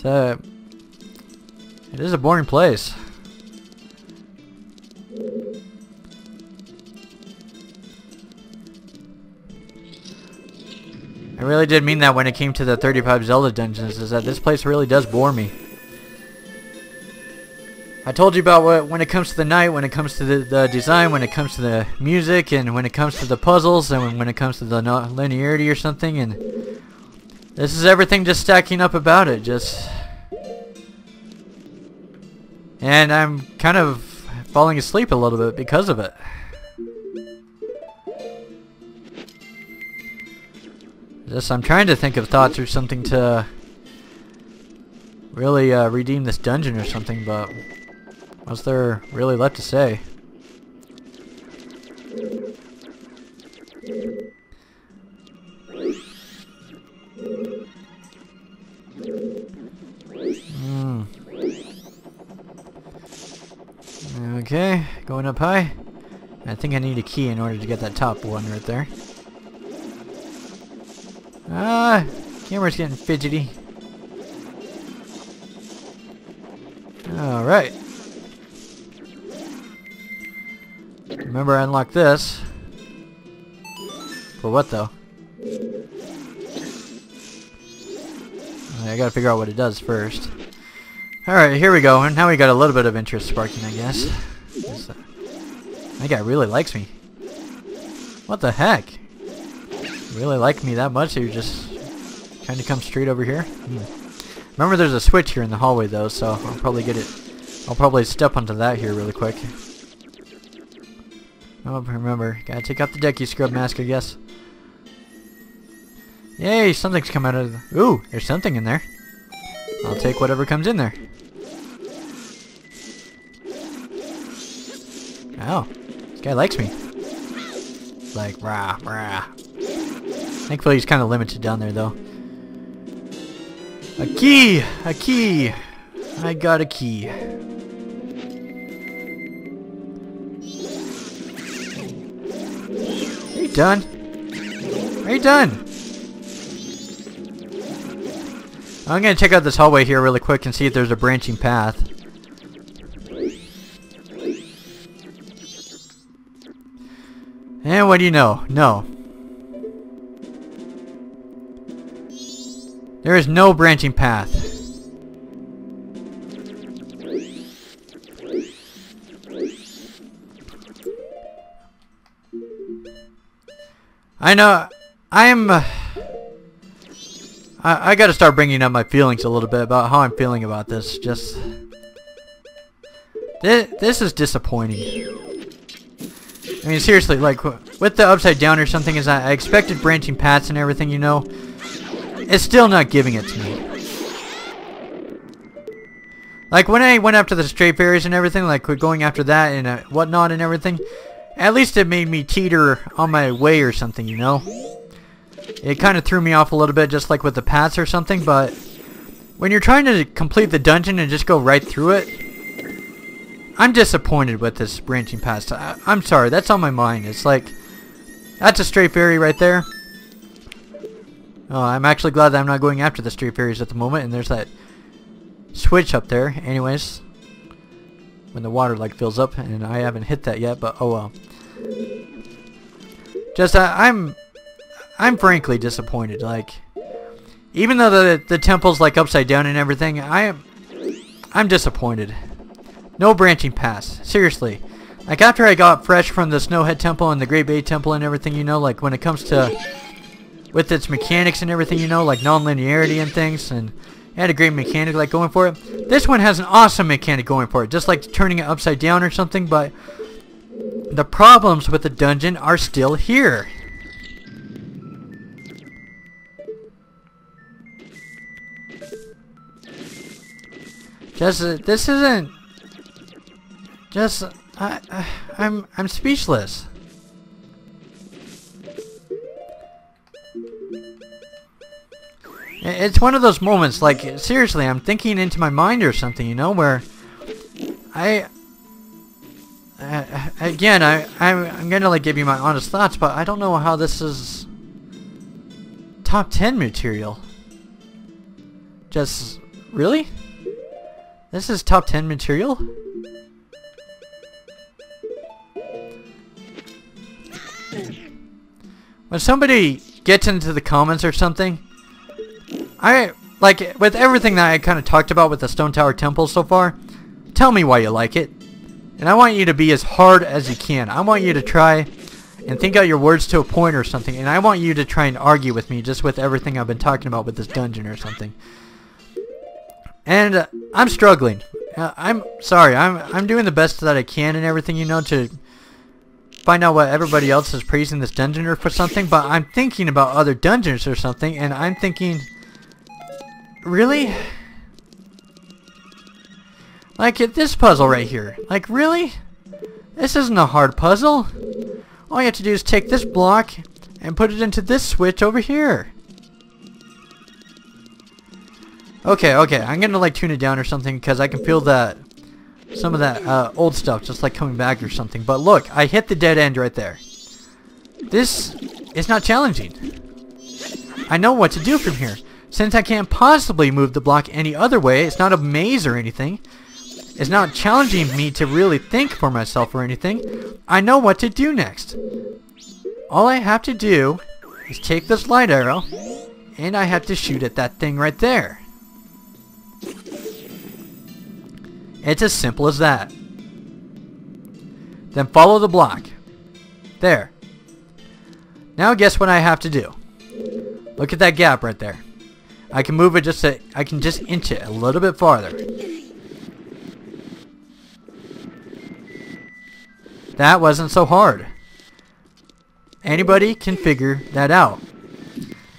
So it is a boring place. I really did mean that when it came to the 35 Zelda dungeons, is that this place really does bore me. I told you about when it comes to the night, when it comes to the design, when it comes to the music, and when it comes to the puzzles, and when it comes to the linearity or something, and this is everything just stacking up about it, and I'm kind of falling asleep a little bit because of it. I'm trying to think of thoughts or something to really redeem this dungeon or something, but what's there really left to say? Okay, going up high. I think I need a key in order to get that top one right there. Camera's getting fidgety. Alright. Remember, I unlocked this. For what, though? I gotta figure out what it does first. Alright, here we go. And now we got a little bit of interest sparking, I guess. That guy really likes me. What the heck? Really like me that much? So you just kind of come straight over here? Remember, there's a switch here in the hallway, though, so I'll probably get it. I'll probably step onto that here really quick. Oh, remember, gotta take out the deck, you scrub mask, I guess. Yay, something's come out of the... Ooh, there's something in there. I'll take whatever comes in there. Oh, this guy likes me. Like, rah, rah. Thankfully, he's kind of limited down there, though. A key! A key! I got a key. Are you done? Are you done? I'm gonna check out this hallway here really quick and see if there's a branching path. And what do you know? No. There is no branching path. I know. I gotta start bringing up my feelings a little bit about how I'm feeling about this. This is disappointing. I mean, seriously, like, with the upside down or something, is I expected branching paths and everything, you know. It's still not giving it to me. Like, when I went after the stray fairies and everything, like, going after that and whatnot and everything, at least it made me teeter on my way or something, you know. It kind of threw me off a little bit, just like with the paths or something, but when you're trying to complete the dungeon and just go right through it, I'm disappointed with this branching path. I'm sorry, that's on my mind. It's like, that's a stray fairy right there. Oh, I'm actually glad that I'm not going after the stray fairies at the moment, and there's that switch up there. Anyways, when the water like fills up, and I haven't hit that yet, but oh well. Just I'm frankly disappointed. Like, even though the temple's like upside down and everything, I'm disappointed. No branching paths. Seriously. Like, after I got fresh from the Snowhead Temple and the Great Bay Temple and everything, you know, like when it comes to with its mechanics and everything, you know, like non-linearity and things, and it had a great mechanic like going for it. This one has an awesome mechanic going for it, just like turning it upside down or something, but the problems with the dungeon are still here. This isn't just I'm speechless. It's one of those moments, like, seriously, I'm thinking into my mind or something, you know, where again, I'm gonna like give you my honest thoughts, but I don't know how this is top 10 material. Just Really? This is top 10 material? When somebody gets into the comments or something, like, with everything that I kind of talked about with the Stone Tower Temple so far, tell me why you like it. And I want you to be as hard as you can. I want you to try and think out your words to a point or something. And I want you to try and argue with me just with everything I've been talking about with this dungeon or something. And I'm struggling. I'm sorry. I'm doing the best that I can and everything, you know, to find out what everybody else is praising this dungeon or for something. But I'm thinking about other dungeons or something. And I'm thinking, really? Like this puzzle right here. Like, really? This isn't a hard puzzle. All you have to do is take this block and put it into this switch over here. Okay, I'm gonna like tune it down or something because I can feel that some of that old stuff just like coming back or something. But look, I hit the dead end right there. This is not challenging. I know what to do from here. Since I can't possibly move the block any other way, it's not a maze or anything. It's not challenging me to really think for myself or anything. I know what to do next. All I have to do is take this light arrow and I have to shoot at that thing right there. It's as simple as that. Then follow the block. There. Now guess what I have to do. Look at that gap right there. I can move it I can just inch it a little bit farther. That wasn't so hard. Anybody can figure that out.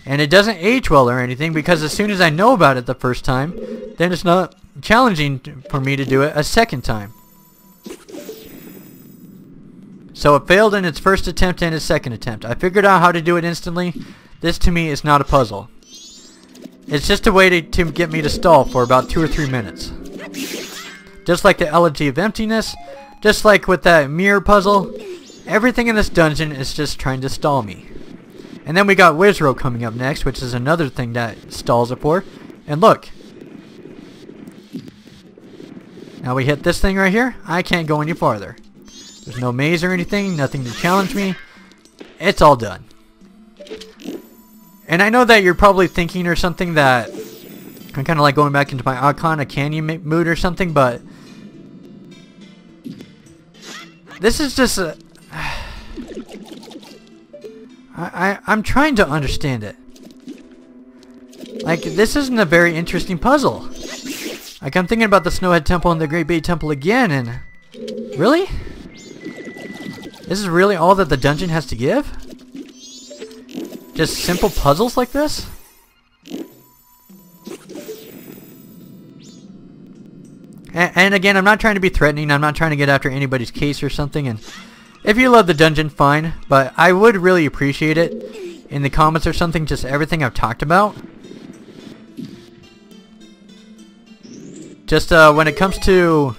And it doesn't age well or anything because as soon as I know about it the first time, then it's not challenging for me to do it a second time. So it failed in its first attempt and its second attempt. I figured out how to do it instantly. This to me is not a puzzle. It's just a way to get me to stall for about 2 or 3 minutes. Just like the Elegy of Emptiness, just like with that mirror puzzle, everything in this dungeon is just trying to stall me. And then we got Wizrow coming up next, which is another thing that stalls it for. And look. Now we hit this thing right here. I can't go any farther. There's no maze or anything, nothing to challenge me. It's all done. And I know that you're probably thinking or something that I'm kind of like going back into my Arcana Canyon mood or something, but this is just a... I'm trying to understand it. Like, this isn't a very interesting puzzle. Like, I'm thinking about the Snowhead Temple and the Great Bay Temple again, and... Really? This is really all that the dungeon has to give? Just simple puzzles like this? And again, I'm not trying to be threatening. I'm not trying to get after anybody's case or something. And if you love the dungeon, fine. But I would really appreciate it in the comments or something, just everything I've talked about. Just when it comes to,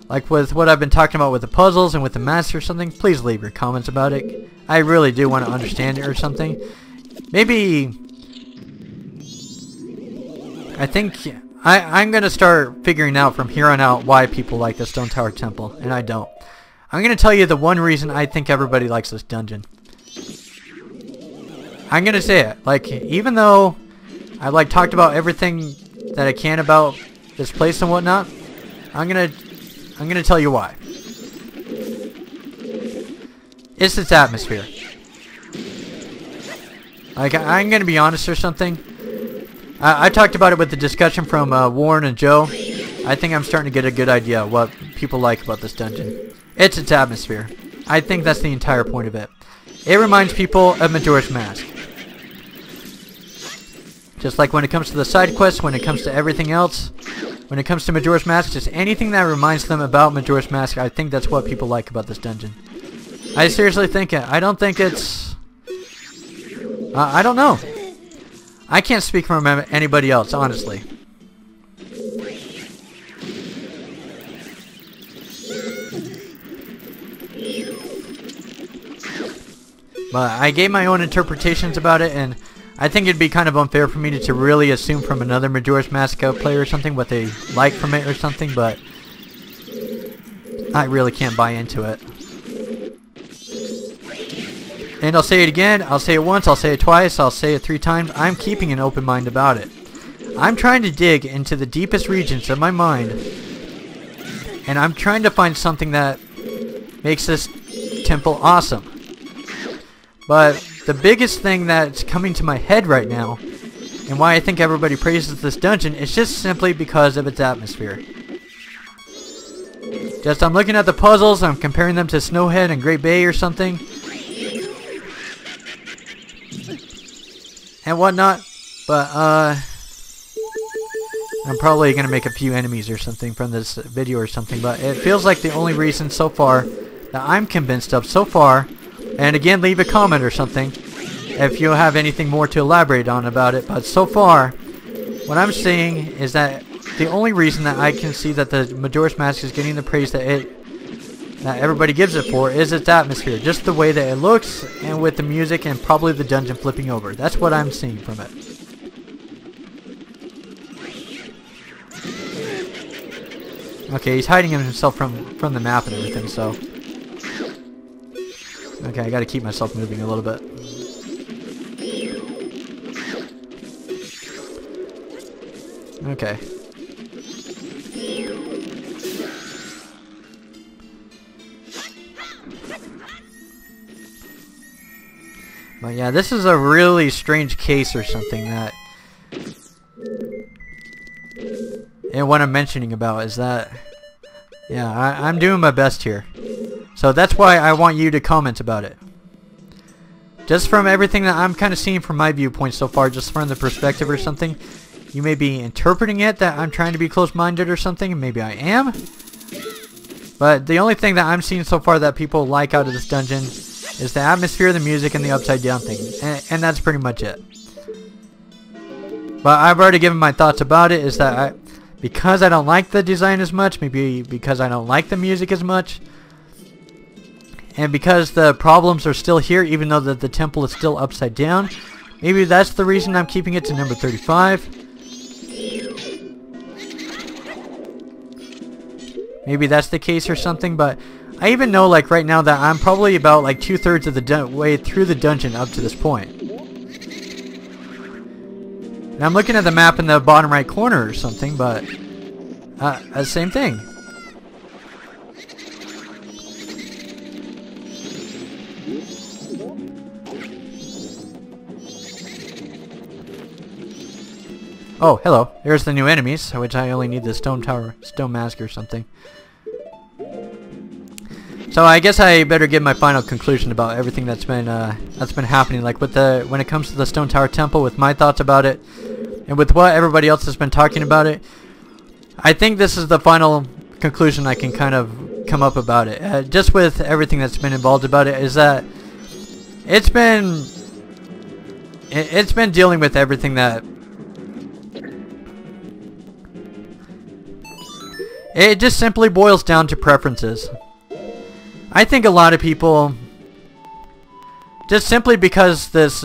like with what I've been talking about with the puzzles and with the master or something, please leave your comments about it. I really do want to understand it or something. Maybe, I think I'm going to start figuring out from here on out why people like the Stone Tower Temple, and I don't. I'm going to tell you the one reason I think everybody likes this dungeon. I'm going to say it. Like, even though I've like talked about everything that I can about this place and whatnot, I'm gonna tell you why. It's its atmosphere. Like, I'm gonna be honest or something. I talked about it with the discussion from Warren and Joe. I think I'm starting to get a good idea of what people like about this dungeon. It's its atmosphere. I think that's the entire point of it. It reminds people of Majora's Mask. Just like when it comes to the side quests, when it comes to everything else, when it comes to Majora's Mask, just anything that reminds them about Majora's Mask, I think that's what people like about this dungeon. I seriously think it. I don't think it's... I don't know. I can't speak for anybody else, honestly. But I gave my own interpretations about it, and I think it'd be kind of unfair for me to really assume from another Majora's Mask player or something what they like from it or something, but I really can't buy into it. And I'll say it again, I'll say it once, I'll say it twice, I'll say it 3 times. I'm keeping an open mind about it. I'm trying to dig into the deepest regions of my mind, and I'm trying to find something that makes this temple awesome. But the biggest thing that's coming to my head right now, and why I think everybody praises this dungeon, is just simply because of its atmosphere. Just I'm looking at the puzzles, I'm comparing them to Snowhead and Great Bay or something, and whatnot, but I'm probably going to make a few enemies or something from this video or something, but it feels like the only reason so far that I'm convinced of so far, and again leave a comment or something if you have anything more to elaborate on about it, but so far what I'm seeing is that the only reason that I can see that the Majora's Mask is getting the praise that everybody gives it for is its atmosphere, just the way that it looks, and with the music and probably the dungeon flipping over. That's what I'm seeing from it. Okay, he's hiding himself from the map and everything, so okay, I gotta keep myself moving a little bit. Okay. But yeah, this is a really strange case or something that... And what I'm mentioning about is that... Yeah, I'm doing my best here. So that's why I want you to comment about it. Just from everything that I'm kind of seeing from my viewpoint so far, just from the perspective or something, you may be interpreting it that I'm trying to be close-minded or something, and maybe I am. But the only thing that I'm seeing so far that people like out of this dungeon is the atmosphere, the music, and the upside down thing. And that's pretty much it. But I've already given my thoughts about it, is that because I don't like the design as much, maybe because I don't like the music as much, and because the problems are still here even though the temple is still upside down, maybe that's the reason I'm keeping it to number 35. Maybe that's the case or something, but I even know like right now that I'm probably about like 2/3 of the way through the dungeon up to this point. And I'm looking at the map in the bottom right corner or something, but same thing. Oh, hello. There's the new enemies, which I only need the stone mask or something. So I guess I better give my final conclusion about everything that's been happening, like with when it comes to the Stone Tower Temple, with my thoughts about it, and with what everybody else has been talking about it. I think this is the final conclusion I can kind of come up about it. Just with everything that's been involved about it, is that it's been dealing with everything that it just simply boils down to preferences. I think a lot of people, just simply because this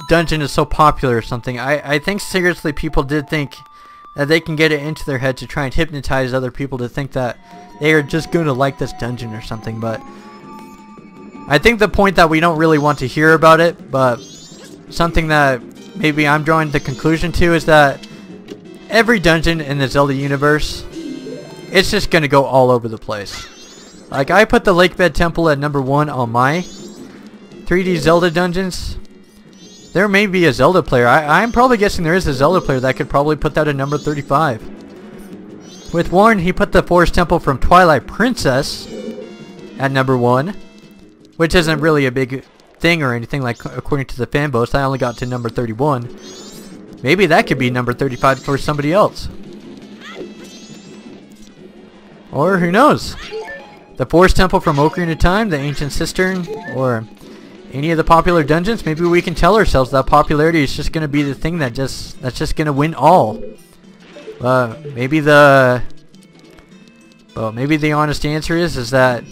dungeon is so popular or something, I think seriously people did think that they can get it into their head to try and hypnotize other people to think that they are just going to like this dungeon or something. But I think the point that we don't really want to hear about it, but something that maybe I'm drawing the conclusion to, is that every dungeon in the Zelda universe, it's just going to go all over the place. Like, I put the Lakebed Temple at number 1 on my 3D Zelda dungeons. There may be a Zelda player. I'm probably guessing there is a Zelda player that could probably put that at number 35. With Warren, he put the Forest Temple from Twilight Princess at number 1, which isn't really a big thing or anything, like according to the fan votes. I only got to number 31. Maybe that could be number 35 for somebody else. Or who knows? The Forest Temple from Ocarina of Time, the Ancient Cistern, or any of the popular dungeons. Maybe we can tell ourselves that popularity is just going to be the thing that's just going to win all. Maybe the honest answer is that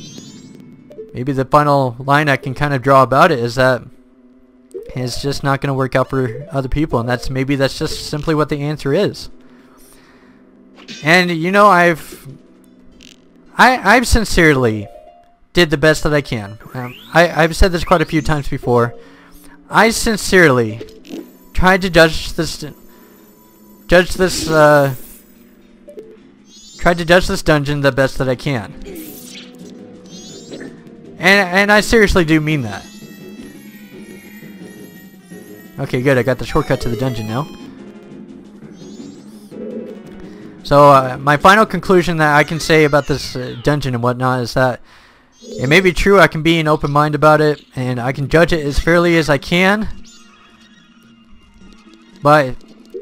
maybe the final line I can kind of draw about it is that it's just not going to work out for other people, and maybe that's just simply what the answer is. And you know, I've sincerely did the best that I can. I've said this quite a few times before. I sincerely tried to judge this dungeon the best that I can. And I seriously do mean that. Okay, good. I got the shortcut to the dungeon now. So, my final conclusion that I can say about this dungeon and whatnot is that it may be true, I can be an open mind about it, and I can judge it as fairly as I can, but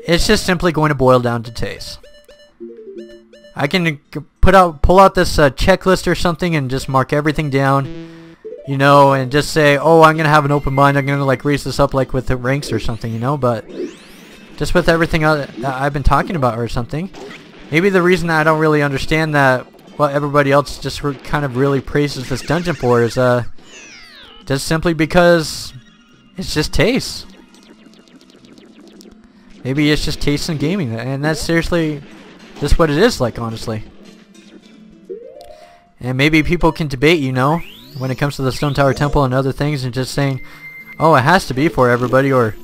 it's just simply going to boil down to taste. I can pull out this checklist or something and just mark everything down, you know, and just say, oh, I'm going to have an open mind, I'm going to like raise this up like with the ranks or something, you know, but just with everything that I've been talking about or something, maybe the reason that I don't really understand that what everybody else just kind of really praises this dungeon for is just simply because it's just taste. Maybe it's just taste in gaming, and that's seriously just what it is like, honestly. And maybe people can debate, you know, when it comes to the Stone Tower Temple and other things, and just saying, oh, it has to be for everybody, or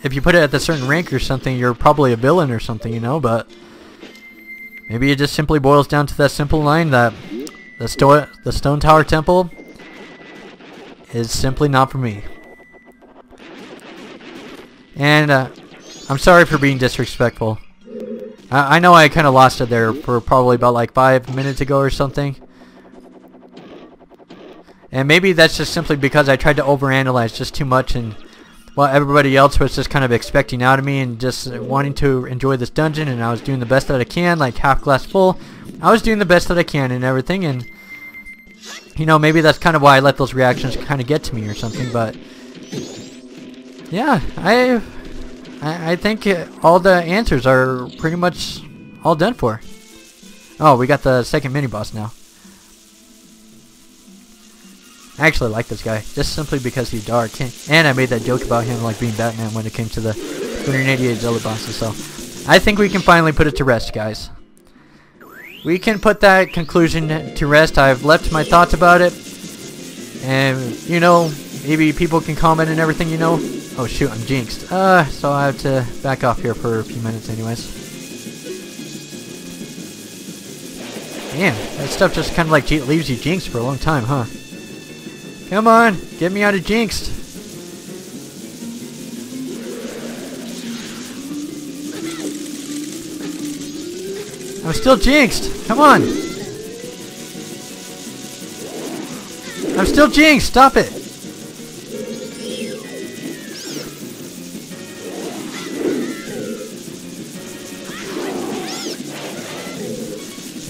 if you put it at a certain rank or something, you're probably a villain or something, you know, but maybe it just simply boils down to that simple line that the Stone Tower Temple is simply not for me. And I'm sorry for being disrespectful. I know I kind of lost it there for probably about like 5 minutes ago or something. And maybe that's just simply because I tried to overanalyze just too much and what everybody else was just kind of expecting out of me and just wanting to enjoy this dungeon, and I was doing the best that I can, like half glass full. I was doing the best that I can and everything, and you know, maybe that's kind of why I let those reactions kind of get to me or something, but yeah, I think all the answers are pretty much all done for. Oh, we got the second mini-boss now. I actually like this guy, just simply because he's dark. And I made that joke about him like being Batman when it came to the 388 Zelda bosses, so I think we can finally put it to rest, guys. We can put that conclusion to rest. I've left my thoughts about it, and, you know, maybe people can comment and everything, you know. Oh shoot, I'm jinxed. So I have to back off here for a few minutes anyways. Damn, that stuff just kind of like leaves you jinxed for a long time, huh? Come on, get me out of jinxed. I'm still jinxed. Come on. I'm still jinxed. Stop it.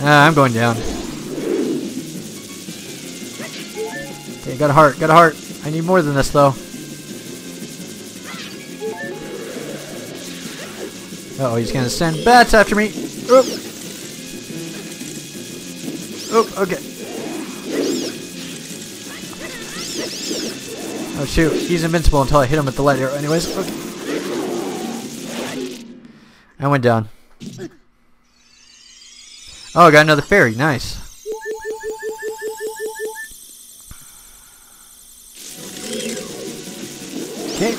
I'm going down. Okay, got a heart, got a heart. I need more than this, though. Uh-oh, he's gonna send bats after me. Oop. Oop, okay. Oh, shoot. He's invincible until I hit him with the light arrow. Anyways, okay. I went down. Oh, I got another fairy. Nice. Okay.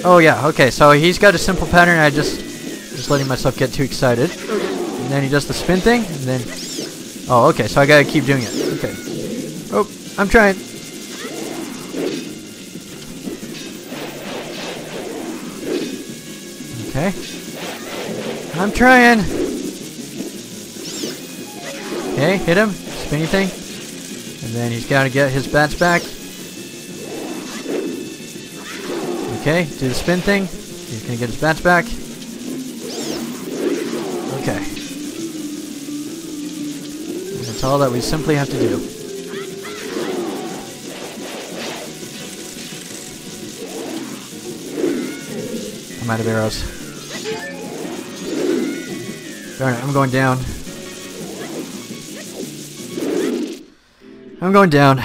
Oh yeah, okay, so he's got a simple pattern. I just letting myself get too excited. And then he does the spin thing, and then... Oh, okay, so I gotta keep doing it. Okay. Oh, I'm trying. Okay. I'm trying. Okay, hit him. Spinny thing. And then he's gotta get his bats back. Okay, do the spin thing. He's gonna get his bats back. Okay. And that's all that we simply have to do. I'm out of arrows. Darn it, I'm going down. I'm going down.